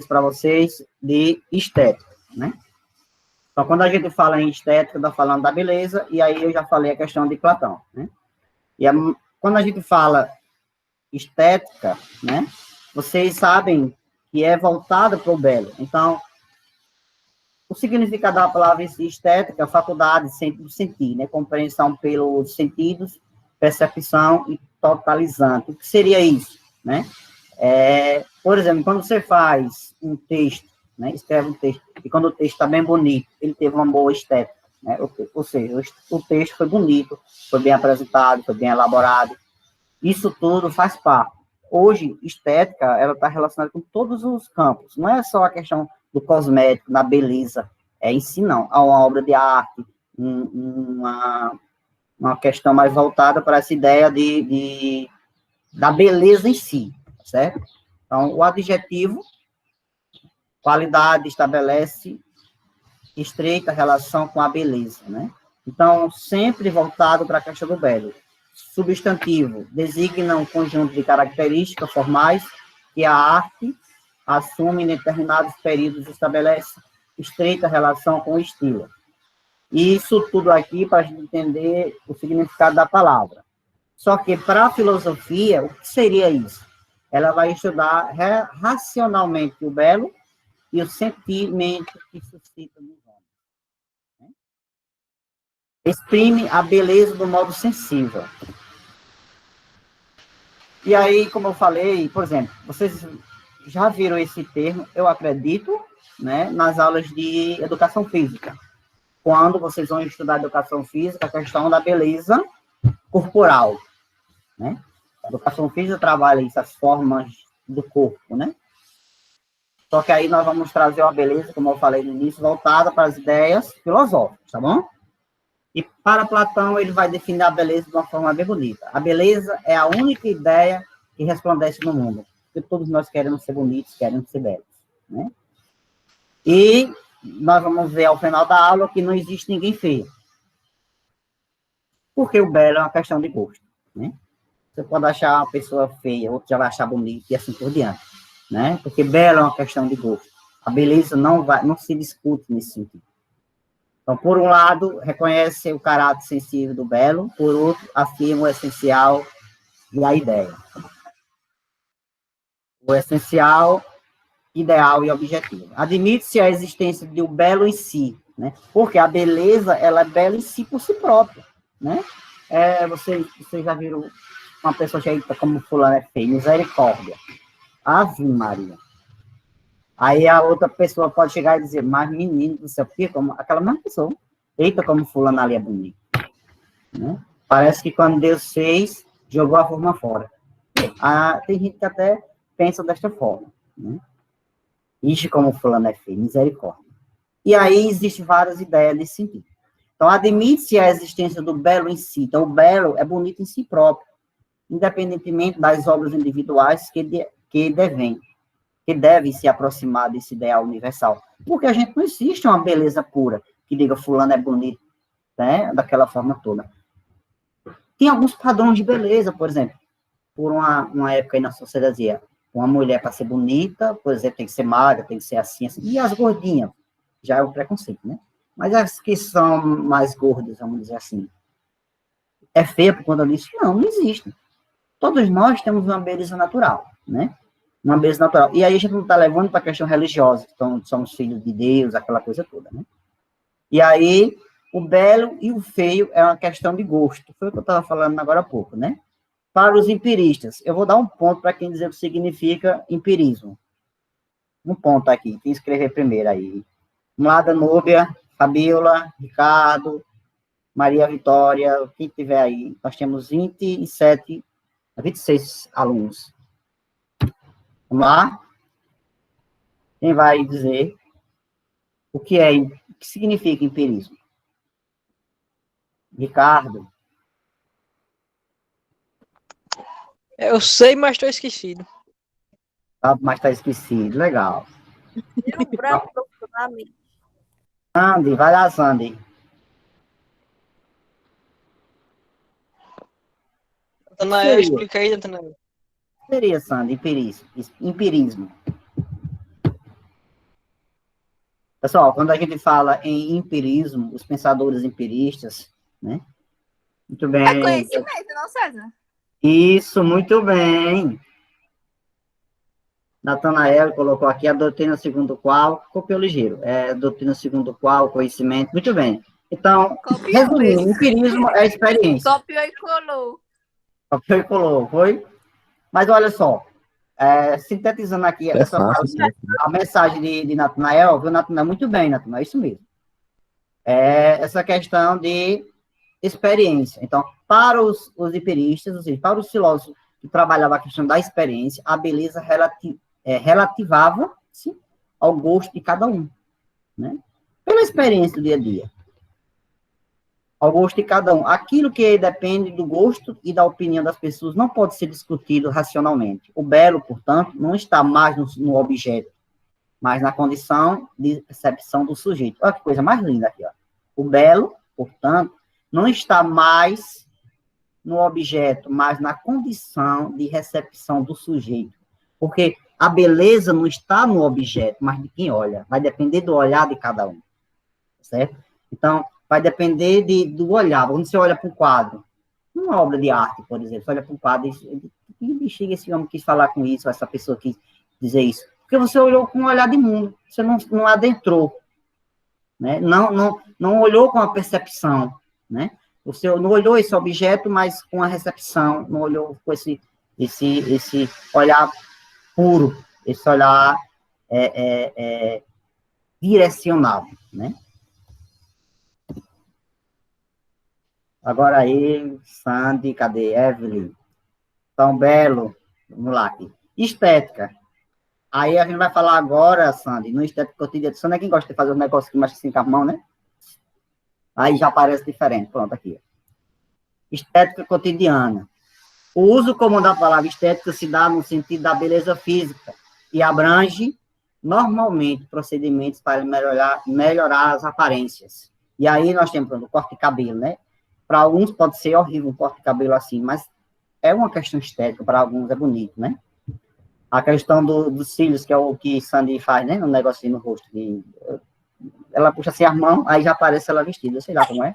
para vocês de estética, né? Então, quando a gente fala em estética, está falando da beleza, e aí eu já falei a questão de Platão, né? E quando a gente fala estética, né? Vocês sabem que é voltada para o belo. Então, o significado da palavra estética é faculdade do sentir, né? Compreensão pelos sentidos, percepção e totalizante. O que seria isso, né? Por exemplo, quando você faz um texto, né? Escreve um texto, e quando o texto está bem bonito, ele teve uma boa estética, né? Ou seja, o texto foi bonito, foi bem apresentado, foi bem elaborado. Isso tudo faz parte. Hoje, estética, ela está relacionada com todos os campos. Não é só a questão do cosmético, da beleza em si, não. Há uma obra de arte, uma questão mais voltada para essa ideia da beleza em si, certo? Então, o adjetivo, qualidade, estabelece estreita relação com a beleza, né? Então, sempre voltado para a questão do belo. Substantivo, designa um conjunto de características formais que a arte assume em determinados períodos e estabelece estreita relação com o estilo. E isso tudo aqui para a gente entender o significado da palavra. Só que para a filosofia, o que seria isso? Ela vai estudar racionalmente o belo e o sentimento que suscita nos homens. Exprime a beleza do modo sensível. E aí, como eu falei, por exemplo, vocês já viram esse termo, eu acredito, né, nas aulas de educação física. Quando vocês vão estudar educação física, a questão da beleza corporal, né? A educação física trabalha isso, as formas do corpo, né? Só que aí nós vamos trazer uma beleza, como eu falei no início, voltada para as ideias filosóficas, tá bom? E para Platão, ele vai definir a beleza de uma forma bem bonita. A beleza é a única ideia que resplandece no mundo. Porque todos nós queremos ser bonitos, queremos ser belos, né? E nós vamos ver ao final da aula que não existe ninguém feio. Porque o belo é uma questão de gosto, né? Você pode achar uma pessoa feia, outro já vai achar bonito e assim por diante, né? Porque belo é uma questão de gosto. A beleza não se discute nesse sentido. Então, por um lado, reconhece o caráter sensível do belo, por outro, afirma o essencial da ideia. O essencial, ideal e objetivo. Admite-se a existência do belo em si, né? Porque a beleza, ela é bela em si por si própria, né? Vocês já viram uma pessoa cheia como fulano é feio, misericórdia. Ave Maria. Aí a outra pessoa pode chegar e dizer, mas menino do céu, porque como aquela mesma pessoa, eita, como fulano ali é bonito. Né? Parece que quando Deus fez, jogou a forma fora. Tem gente que até pensa desta forma. Né? Ixi, como fulano é feio, misericórdia. E aí existem várias ideias nesse sentido. Então, admite-se a existência do belo em si. Então, o belo é bonito em si próprio, independentemente das obras individuais que devem se aproximar desse ideal universal. Porque a gente não existe uma beleza pura, que diga fulano é bonito, né? Daquela forma toda. Tem alguns padrões de beleza, por exemplo. Por uma época aí na sociedade dizia, uma mulher para ser bonita, por exemplo, tem que ser magra, tem que ser assim, assim. E as gordinhas? Já é o preconceito, né? Mas as que são mais gordas, vamos dizer assim, é feia por conta disso? Não existe. Todos nós temos uma beleza natural, né? Uma beleza natural. E aí a gente não está levando para a questão religiosa, então somos filhos de Deus, aquela coisa toda, né? E aí, o belo e o feio é uma questão de gosto. Foi o que eu estava falando agora há pouco, né? Para os empiristas, eu vou dar um ponto para quem dizer o que significa empirismo. Um ponto aqui, quem escrever primeiro aí. Mlada Núbia, Fabiola, Ricardo, Maria Vitória, quem tiver aí. Nós temos 26 alunos. Vamos lá? Quem vai dizer o que significa empirismo? Ricardo? Eu sei, mas estou esquecido. Mas está esquecido. Legal. Deu um branco profundamente. Sandy, vai lá, Sandy. Explica aí, Natanael. Seria, Sandy, empirismo. Pessoal, quando a gente fala em empirismo, os pensadores empiristas, né? Muito É bem. conhecimento, não, César? Isso, muito bem. Natanael colocou aqui a doutrina segundo qual, copiou ligeiro, a doutrina segundo qual, conhecimento, muito bem. Então, Copiou resumindo, mesmo. empirismo é a experiência. Copiou e colou. Copiou e colou, foi? Mas olha só, sintetizando aqui É essa fácil, sim. a mensagem de Natanael, viu, Natanael? Muito bem, Natanael, é isso mesmo. É essa questão de experiência. Então, para os empiristas, ou seja, para os filósofos que trabalhavam a questão da experiência, a beleza relativava-se ao gosto de cada um, né? Pela experiência do dia a dia. Ao gosto de cada um. Aquilo que depende do gosto e da opinião das pessoas não pode ser discutido racionalmente. O belo, portanto, não está mais no objeto, mas na condição de percepção do sujeito. Olha que coisa mais linda aqui, ó. O belo, portanto, não está mais no objeto, mas na condição de recepção do sujeito. Porque a beleza não está no objeto, mas de quem olha. Vai depender do olhar de cada um. Certo? Então, vai depender do olhar. Quando você olha para um quadro, uma obra de arte, por exemplo, você olha para um quadro e que bexiga esse homem quis falar com isso, essa pessoa quis dizer isso. Porque você olhou com um olhar de mundo, você não adentrou, né? Não olhou com a percepção, né? Você não olhou esse objeto, mas com a recepção, não olhou com esse olhar puro, esse olhar direcionado, né? Agora aí, Sandy, cadê? Evelyn. Tão belo. Vamos lá aqui. Estética. Aí a gente vai falar agora, Sandy, no estética cotidiana. Sandy é quem gosta de fazer um negócio que mexe assim com a mão, né? Aí já parece diferente. Pronto, aqui. Estética cotidiana. O uso comum da palavra estética se dá no sentido da beleza física e abrange, normalmente, procedimentos para melhorar as aparências. E aí nós temos, pronto, o corte de cabelo, né? Para alguns pode ser horrível um corte de cabelo assim, mas é uma questão estética, para alguns é bonito, né? A questão dos cílios, que é o que Sandy faz, né? Um negocinho no rosto. Ela puxa assim as mãos, aí já aparece ela vestida, sei lá como é.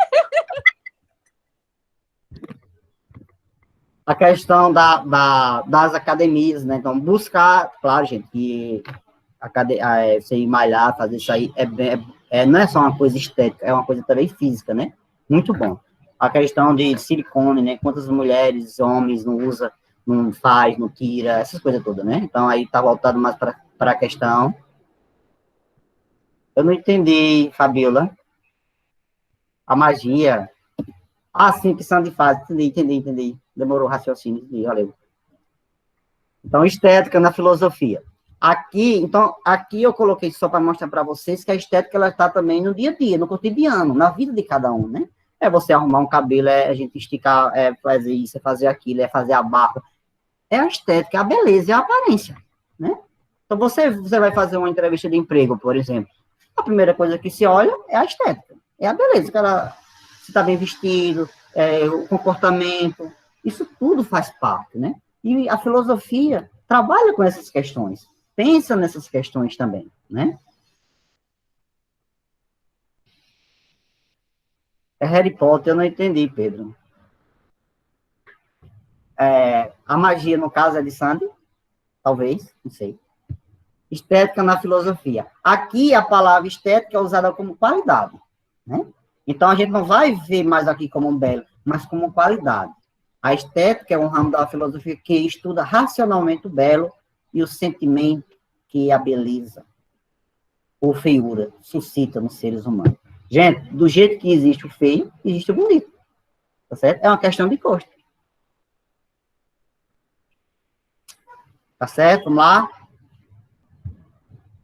A questão das academias, né? Então, buscar, claro, gente, que você ir malhar, fazer isso aí, não é só uma coisa estética, é uma coisa também física, né? Muito bom. A questão de silicone, né? Quantas mulheres, homens não usa, não faz, não tira, essas coisas todas, né? Então, aí tá voltado mais para a questão. Eu não entendi, Fabiola. A magia. Ah, sim, que Sandy faz. Entendi. Demorou o raciocínio, valeu. Então, estética na filosofia. Aqui eu coloquei só para mostrar para vocês que a estética, ela está também no dia a dia, no cotidiano, na vida de cada um, né? É você arrumar um cabelo, a gente esticar, fazer isso, fazer aquilo, fazer a barba. É a estética, a beleza, é a aparência, né? Então, você vai fazer uma entrevista de emprego, por exemplo. A primeira coisa que se olha é a estética, é a beleza, se está bem vestido, o comportamento, isso tudo faz parte, né? E a filosofia trabalha com essas questões, pensa nessas questões também, né? É Harry Potter, eu não entendi, Pedro. A magia, no caso, é de Sandy? Talvez, não sei. Estética na filosofia. Aqui, a palavra estética é usada como qualidade, né? Então, a gente não vai ver mais aqui como um belo, mas como qualidade. A estética é um ramo da filosofia que estuda racionalmente o belo e o sentimento que a beleza ou feiura suscita nos seres humanos. Gente, do jeito que existe o feio, existe o bonito. Tá certo? É uma questão de gosto. Tá certo? Vamos lá?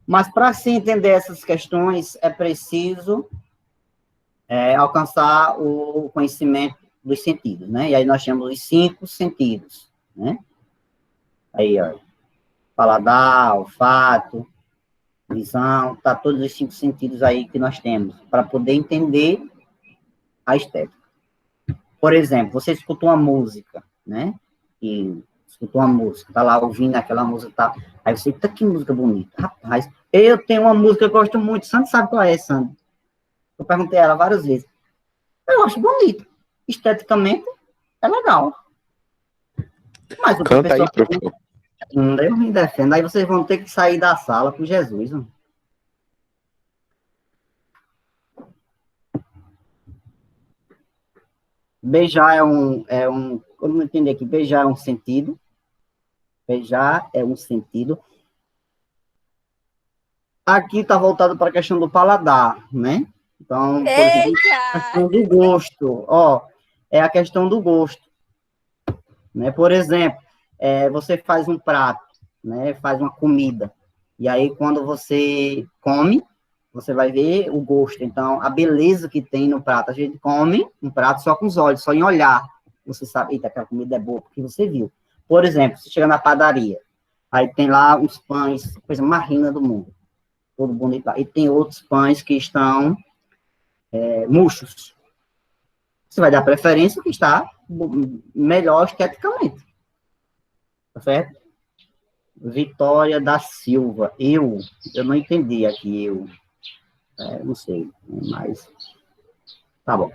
Mas para se entender essas questões, é preciso alcançar o conhecimento dos sentidos, né? E aí nós temos os 5 sentidos, né? Aí, ó, paladar, olfato, visão, tá todos os 5 sentidos aí que nós temos para poder entender a estética. Por exemplo, você escuta uma música, né? E escutou uma música, tá lá ouvindo aquela música, tá? Aí você, tá, que música bonita. Rapaz, eu tenho uma música que eu gosto muito, Sandro sabe qual é, Sandro? Eu perguntei a ela várias vezes. Eu acho bonito. Esteticamente, é legal. Mas outra Canta aí, pessoa... professor. Eu me defendo. Aí vocês vão ter que sair da sala com Jesus. Não? Beijar vamos entender aqui, beijar é um sentido. Beijar é um sentido. Aqui está voltado para a questão do paladar, né? Então, por exemplo, a questão Eita! do gosto. Ó, é a questão do gosto. Né? Por exemplo, você faz um prato, né? Faz uma comida. E aí, quando você come, você vai ver o gosto. Então, a beleza que tem no prato. A gente come um prato só com os olhos, só em olhar. Você sabe, eita, aquela comida é boa, porque você viu. Por exemplo, você chega na padaria, aí tem lá uns pães, coisa mais linda do mundo. Todo bonito lá. E tem outros pães que estão murchos. Você vai dar preferência ao que está melhor esteticamente. Tá certo? Vitória da Silva. Eu não entendi aqui, não sei, mas tá bom.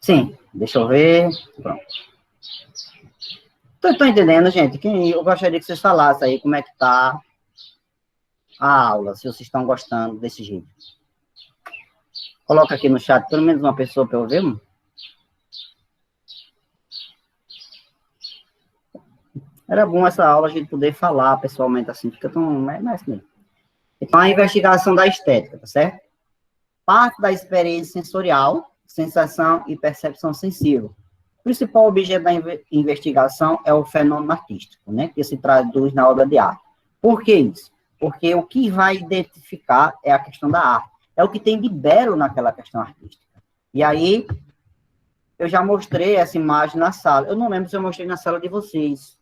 Sim, deixa eu ver. Pronto. Tô entendendo, gente. Eu gostaria que vocês falassem aí como é que tá a aula, se vocês estão gostando desse jeito. Coloca aqui no chat pelo menos uma pessoa para eu ver. Era bom essa aula a gente poder falar pessoalmente assim, fica tão mais mesmo. Então, a investigação da estética, tá certo? Parte da experiência sensorial, sensação e percepção sensível. O principal objeto da investigação é o fenômeno artístico, né, que se traduz na obra de arte. Por que isso? Porque o que vai identificar é a questão da arte. É o que tem de belo naquela questão artística. E aí, eu já mostrei essa imagem na sala. Eu não lembro se eu mostrei na sala de vocês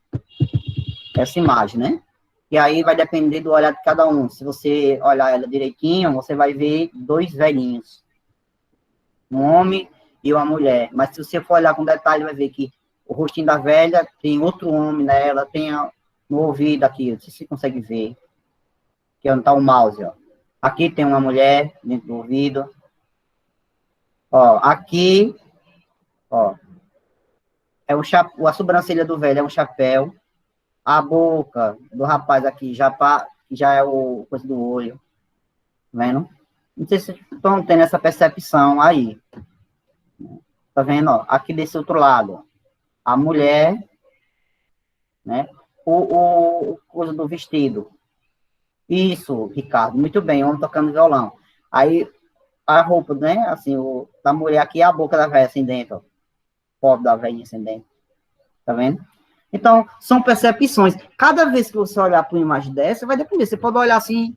essa imagem, né? E aí vai depender do olhar de cada um. Se você olhar ela direitinho, você vai ver dois velhinhos. Um homem e uma mulher. Mas se você for olhar com detalhe, vai ver que o rostinho da velha tem outro homem nela, tem no ouvido aqui, não sei se você consegue ver, que é onde está o mouse, ó. Aqui tem uma mulher dentro do ouvido. Ó, aqui, ó, a sobrancelha do velho é um chapéu. A boca do rapaz aqui já é o coisa do olho. Tá vendo? Não sei se vocês estão tendo essa percepção aí. Tá vendo? Ó, aqui desse outro lado, ó, a mulher, né? O coisa do vestido. Isso, Ricardo, muito bem, homem tocando violão. Aí, a roupa, né? Assim, da mulher aqui é a boca da velha assim dentro, ó. Pobre da velhinha assim dentro. Tá vendo? Então, são percepções. Cada vez que você olhar para uma imagem dessa, vai depender. Você pode olhar assim,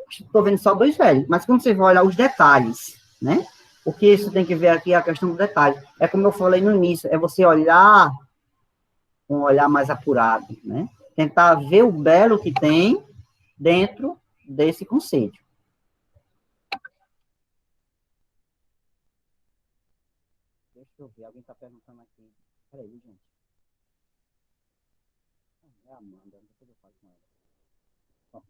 estou vendo só dois velhos, mas quando você vai olhar os detalhes, né? Porque você tem que ver aqui a questão do detalhe. É como eu falei no início, é você olhar com um olhar mais apurado, né? Tentar ver o belo que tem dentro desse conceito. Deixa eu ver, alguém está perguntando aqui. Peraí, gente. É a Amanda, depois eu falo com ela.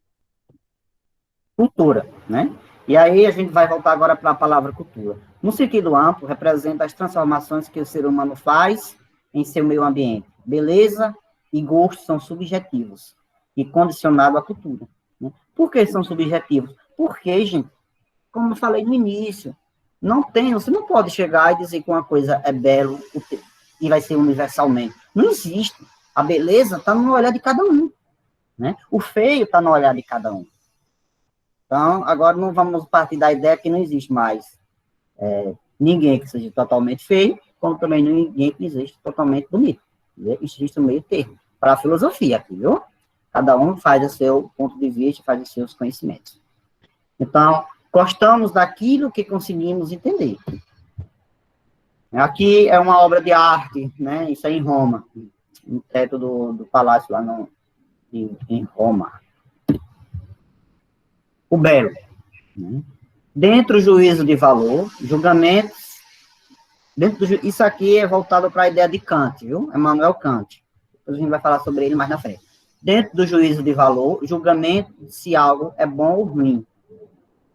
Cultura, né? E aí a gente vai voltar agora para a palavra cultura. No sentido amplo, representa as transformações que o ser humano faz em seu meio ambiente. Beleza e gosto são subjetivos e condicionados à cultura. Né? Por que são subjetivos? Porque, gente, como eu falei no início, você não pode chegar e dizer que uma coisa é belo e vai ser universalmente. Não existe. A beleza está no olhar de cada um. Né? O feio está no olhar de cada um. Então, agora não vamos partir da ideia que não existe mais ninguém que seja totalmente feio, como também ninguém que existe totalmente bonito. Existe um meio termo. Para a filosofia aqui, viu? Cada um faz o seu ponto de vista, faz os seus conhecimentos. Então, gostamos daquilo que conseguimos entender. Aqui é uma obra de arte, né? Isso é em Roma, no teto do palácio lá em Roma. O belo. Né? Dentro do juízo de valor, julgamentos Isso aqui é voltado para a ideia de Kant, viu? Emmanuel Kant. Depois a gente vai falar sobre ele mais na frente. Dentro do juízo de valor, julgamento se algo é bom ou ruim.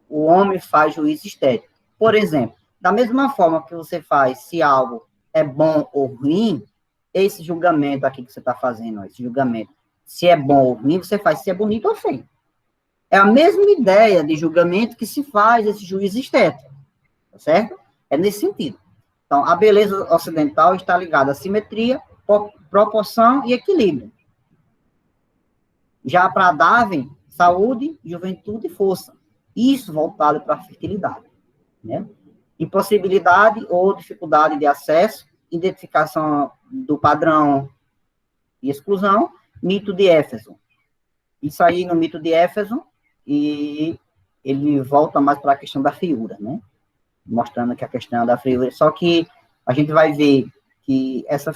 O homem faz juízo estético. Por exemplo, da mesma forma que você faz se algo é bom ou ruim, esse julgamento aqui que você está fazendo, esse julgamento, se é bom ou ruim, você faz se é bonito ou feio. É a mesma ideia de julgamento que se faz esse juízo estético, tá certo? É nesse sentido. Então, a beleza ocidental está ligada à simetria, proporção e equilíbrio. Já para Darwin, saúde, juventude e força. Isso voltado para a fertilidade, né? Impossibilidade ou dificuldade de acesso, identificação do padrão e exclusão, mito de Éfeso. Isso aí no mito de Éfeso, e ele volta mais para a questão da feiura, né? Mostrando que a questão da feiura, só que a gente vai ver que essa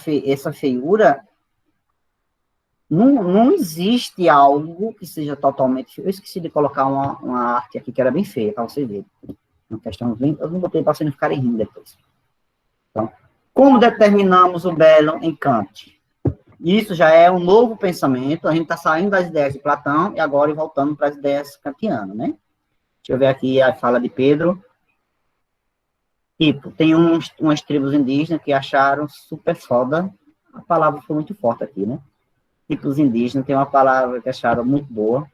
feiura não existe algo que seja totalmente... Eu esqueci de colocar uma arte aqui que era bem feia, para vocês verem. Uma questão bem... Eu não botei para vocês não ficarem rindo depois. Então, como determinamos o belo em Kant? Isso já é um novo pensamento, a gente está saindo das ideias de Platão e agora voltando para as ideias kantianas, né? Deixa eu ver aqui a fala de Pedro. Tipo, tem umas tribos indígenas que acharam super foda, a palavra foi muito forte aqui, né? Tipos indígenas, tem uma palavra que acharam muito boa,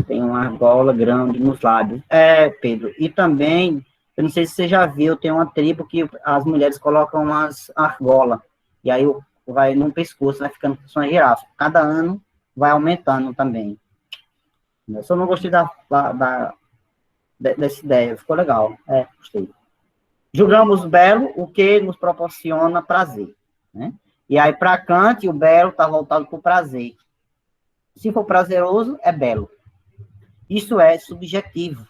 tem uma argola grande nos lábios. É, Pedro, e também, eu não sei se você já viu, tem uma tribo que as mulheres colocam umas argola, e aí vai no pescoço, vai ficando com uma girafa. Cada ano vai aumentando também. Eu só não gostei dessa ideia, ficou legal. É, gostei. Julgamos belo o que nos proporciona prazer, né? E aí, para Kant, o belo está voltado para o prazer. Se for prazeroso, é belo. Isso é subjetivo.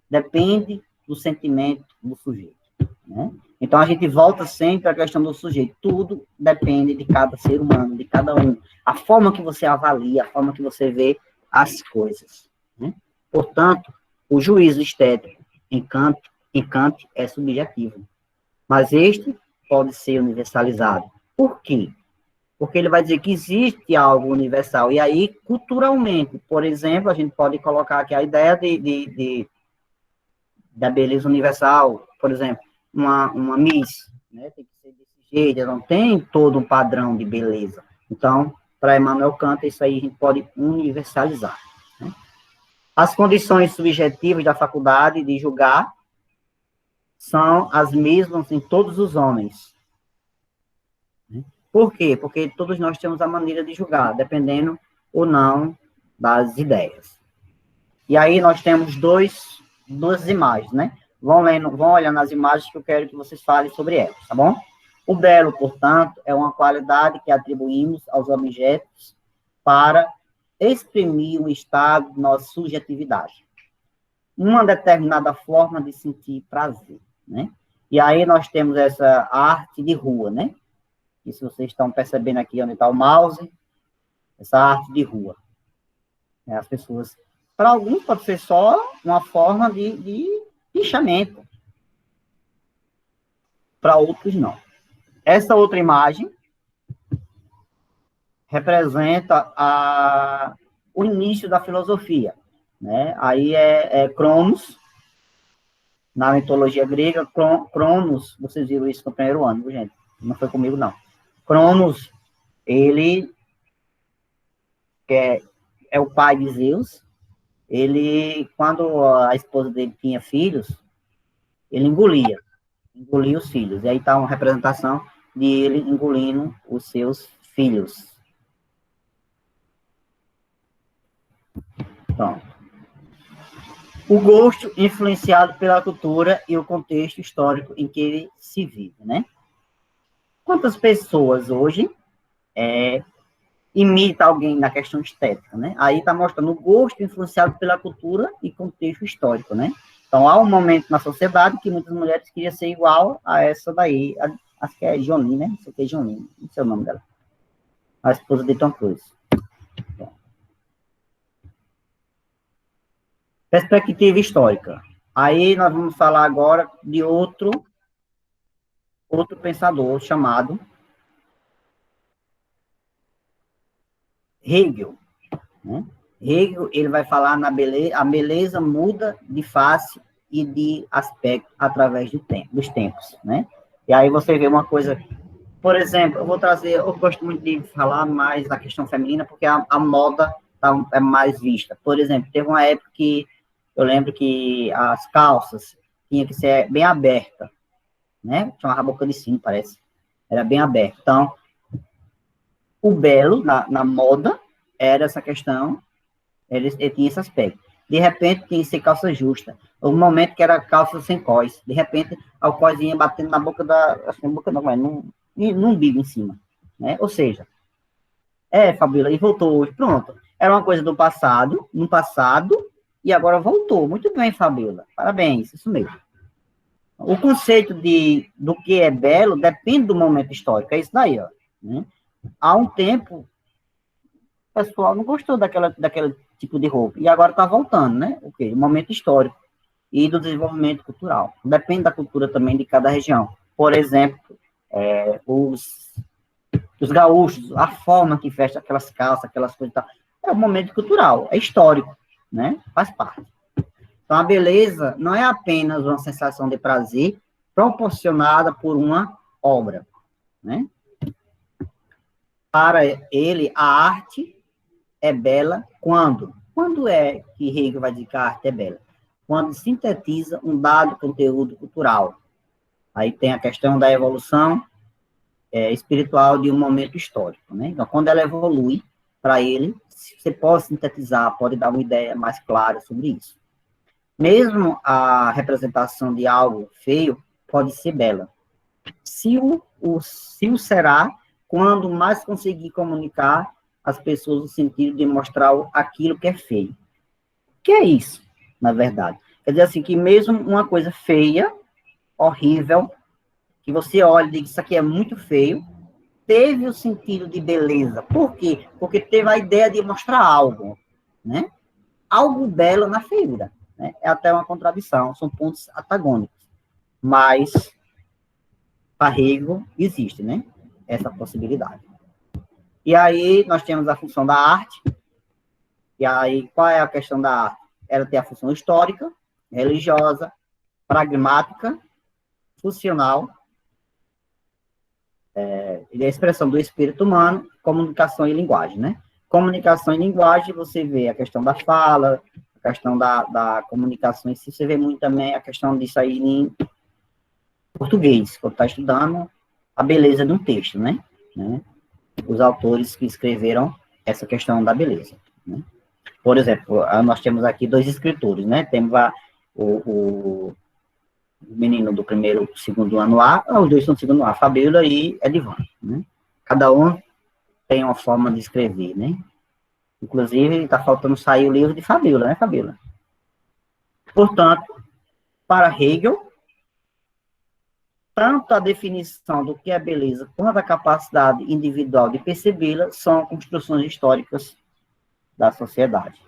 Depende do sentimento do sujeito, né? Então, a gente volta sempre à questão do sujeito. Tudo depende de cada ser humano, de cada um. A forma que você avalia, a forma que você vê as coisas, né? Portanto, o juízo estético em Kant é subjetivo. Mas este pode ser universalizado. Por quê? Porque ele vai dizer que existe algo universal. E aí, culturalmente, por exemplo, a gente pode colocar aqui a ideia da beleza universal. Por exemplo, uma Miss, né? Tem que ser desse jeito, não tem todo um padrão de beleza. Então, para Emmanuel Kant, isso aí a gente pode universalizar, né? As condições subjetivas da faculdade de julgar são as mesmas em todos os homens. Por quê? Porque todos nós temos a maneira de julgar, dependendo ou não das ideias. E aí nós temos duas imagens, né? Vão olhar nas imagens que eu quero que vocês falem sobre elas, tá bom? O belo, portanto, é uma qualidade que atribuímos aos objetos para exprimir um estado de nossa subjetividade. Uma determinada forma de sentir prazer, né? E aí nós temos essa arte de rua, né? E se vocês estão percebendo aqui onde está o mouse, essa arte de rua. As pessoas, para alguns pode ser só uma forma de pinchamento. Para outros não. Essa outra imagem representa o início da filosofia, né? Aí é Cronos, na mitologia grega. Cronos, vocês viram isso no primeiro ano, viu, gente? Não foi comigo, não. Cronos, ele é o pai de Zeus. Ele, quando a esposa dele tinha filhos, ele engolia os filhos. E aí está uma representação de ele engolindo os seus filhos. Pronto. O gosto influenciado pela cultura e o contexto histórico em que ele se vive, né? Quantas pessoas hoje imita alguém na questão estética, né? Aí está mostrando o gosto influenciado pela cultura e contexto histórico, né? Então, há um momento na sociedade que muitas mulheres queriam ser igual a essa daí, acho que é Johnny, né? Não sei o que é Johnny, não sei o nome dela. A esposa de Tom Cruise. Bom. Perspectiva histórica. Aí nós vamos falar agora de outro outro pensador chamado Hegel, né? Hegel, ele vai falar na beleza, a beleza muda de face e de aspecto através dos tempos, né? E aí você vê uma coisa, por exemplo, eu gosto muito de falar mais da questão feminina, porque a moda é mais vista. Por exemplo, teve uma época que eu lembro que as calças tinham que ser bem abertas, né? Tinha uma boca de sino, parece. Era bem aberto. Então, o belo na moda era essa questão, ele tinha esse aspecto. De repente, tinha que ser calça justa. Houve um momento que era calça sem cós. De repente, o cózinho batendo na boca assim, na boca não, mas no umbigo em cima, né? Ou seja, Fabíola, e voltou hoje, pronto. Era uma coisa do passado, no passado, e agora voltou. Muito bem, Fabíola. Parabéns, isso mesmo. O conceito do que é belo depende do momento histórico, é isso daí, ó. Né? Há um tempo, o pessoal não gostou daquele tipo de roupa, e agora está voltando, né? O quê? O momento histórico e do desenvolvimento cultural. Depende da cultura também de cada região. Por exemplo, os gaúchos, a forma que veste aquelas calças, aquelas coisas e tal, é um momento cultural, é histórico, né? Faz parte. Então, a beleza não é apenas uma sensação de prazer proporcionada por uma obra, né? Para ele, a arte é bela quando? Quando é que Hegel vai dizer que a arte é bela? Quando sintetiza um dado conteúdo cultural. Aí tem a questão da evolução espiritual de um momento histórico, né? Então, quando ela evolui, para ele, você pode sintetizar, pode dar uma ideia mais clara sobre isso. Mesmo a representação de algo feio pode ser bela. Se o será quando mais conseguir comunicar às pessoas o sentido de mostrar aquilo que é feio. O que é isso, na verdade? Quer dizer assim, que mesmo uma coisa feia, horrível, que você olha e diz, isso aqui é muito feio, teve o sentido de beleza. Por quê? Porque teve a ideia de mostrar algo, né? Algo belo na feiura. Né? É até uma contradição, são pontos antagônicos. Mas, para Hegel, existe, né? Essa possibilidade. E aí, nós temos a função da arte. E aí, qual é a questão da arte? Ela tem a função histórica, religiosa, pragmática, funcional, e a expressão do espírito humano, comunicação e linguagem, né? Comunicação e linguagem, você vê a questão da fala, a questão da comunicação em si, você vê muito também a questão disso aí em português, quando está estudando a beleza de um texto, né? Os autores que escreveram essa questão da beleza, né? Por exemplo, nós temos aqui 2 escritores, né? Temos o menino do segundo ano A, os 2 são do segundo A, Fabíola e Edivan, né? Cada um tem uma forma de escrever, né? Inclusive, está faltando sair o livro de Fabíola, né, Fabíola? Portanto, para Hegel, tanto a definição do que é beleza quanto a capacidade individual de percebê-la são construções históricas da sociedade.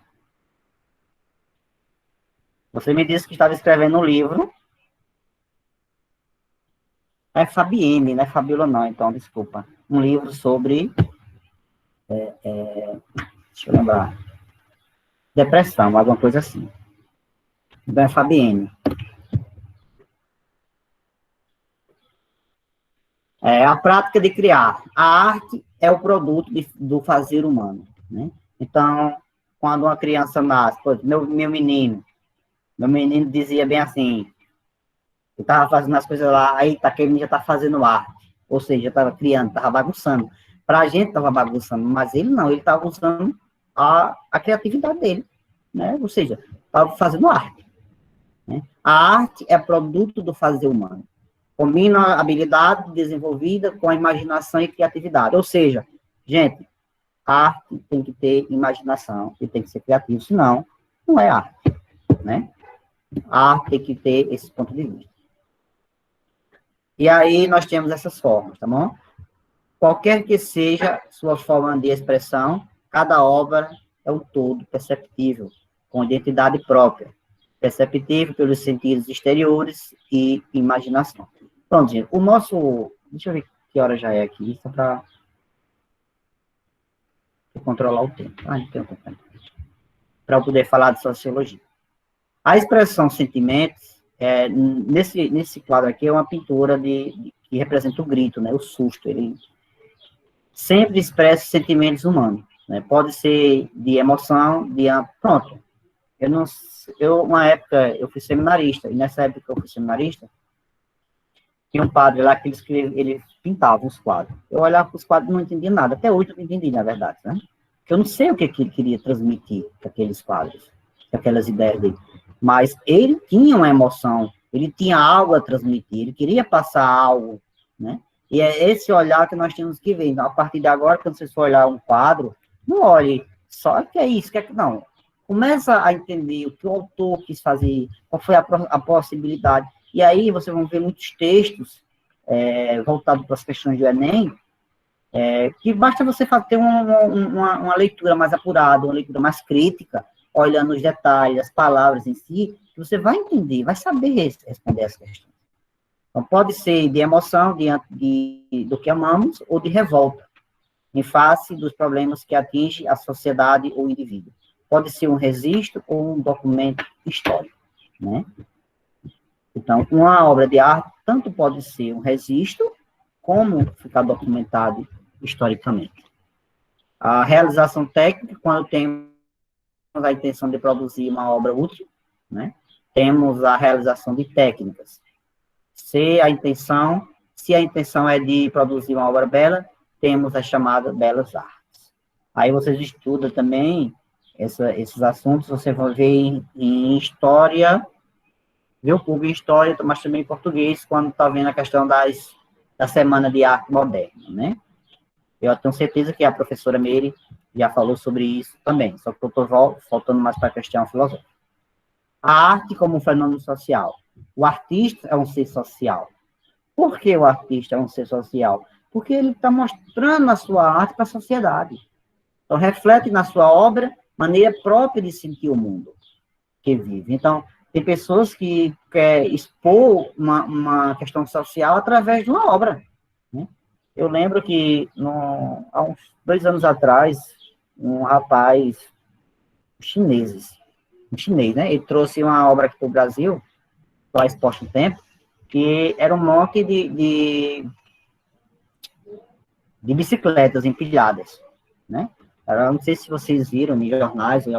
Você me disse que estava escrevendo um livro. É Fabienne, não é Fabíola não, então, desculpa. Um livro sobre... deixa eu lembrar. Depressão, alguma coisa assim. Então, é Fabienne. A prática de criar. A arte é o produto do fazer humano, né? Então, quando uma criança nasce, meu menino dizia bem assim, eu estava fazendo as coisas lá, aí aquele já está fazendo arte, ou seja, estava criando, estava bagunçando. Para a gente estava bagunçando, mas ele não, ele estava usando a criatividade dele, né? Ou seja, estava fazendo arte. Né? A arte é produto do fazer humano. Combina a habilidade desenvolvida com a imaginação e criatividade. Ou seja, gente, a arte tem que ter imaginação e tem que ser criativo, senão não é arte, né? A arte tem que ter esse ponto de vista. E aí nós temos essas formas, tá bom? Qualquer que seja sua forma de expressão, cada obra é um todo perceptível, com identidade própria, perceptível pelos sentidos exteriores e imaginação. Pronto, gente, o nosso... Deixa eu ver que hora já é aqui, só para controlar o tempo. Não tem tempo. Para eu poder falar de sociologia. A expressão sentimentos, nesse quadro aqui, é uma pintura que representa o grito, né, o susto. Ele sempre expressa sentimentos humanos. Né, pode ser de emoção, pronto. Uma época, eu fui seminarista, e nessa época que eu fui seminarista, tinha um padre lá que ele pintava os quadros. Eu olhava para os quadros e não entendia nada. Até hoje eu não entendi, na verdade, né? Porque eu não sei o que ele queria transmitir com aqueles quadros, com aquelas ideias dele. Mas ele tinha uma emoção, ele tinha algo a transmitir, ele queria passar algo, né? E é esse olhar que nós temos que ver. Então, a partir de agora, quando vocês for olhar um quadro, não olhe só o que é isso, não. Começa a entender o que o autor quis fazer, qual foi a possibilidade. E aí vocês vão ver muitos textos voltados para as questões do Enem, que basta você ter uma leitura mais apurada, uma leitura mais crítica, olhando os detalhes, as palavras em si, que você vai entender, vai saber responder as questões. Então, pode ser de emoção diante do que amamos, ou de revolta, em face dos problemas que atingem a sociedade ou o indivíduo. Pode ser um registro ou um documento histórico, né? Então, uma obra de arte tanto pode ser um registro, como ficar documentado historicamente. A realização técnica, quando temos a intenção de produzir uma obra útil, né? Temos a realização de técnicas. Se a intenção é de produzir uma obra bela, temos a chamada belas artes. Aí vocês estudam também esses assuntos, você vai ver em história, vê um pouco em história, mas também em português, quando está vendo a questão da Semana de Arte Moderna, né? Eu tenho certeza que a professora Meire já falou sobre isso também, só que eu estou voltando mais para a questão filosófica. A arte como um fenômeno social. O artista é um ser social. Por que o artista é um ser social? Porque ele está mostrando a sua arte para a sociedade. Então, reflete na sua obra maneira própria de sentir o mundo que vive. Então, tem pessoas que querem expor uma questão social através de uma obra, né? Eu lembro que, há uns 2 anos atrás, um rapaz, um chinês, né? Ele trouxe uma obra aqui para o Brasil, lá exposta um tempo, que era um monte de bicicletas empilhadas, né? Eu não sei se vocês viram em jornais ou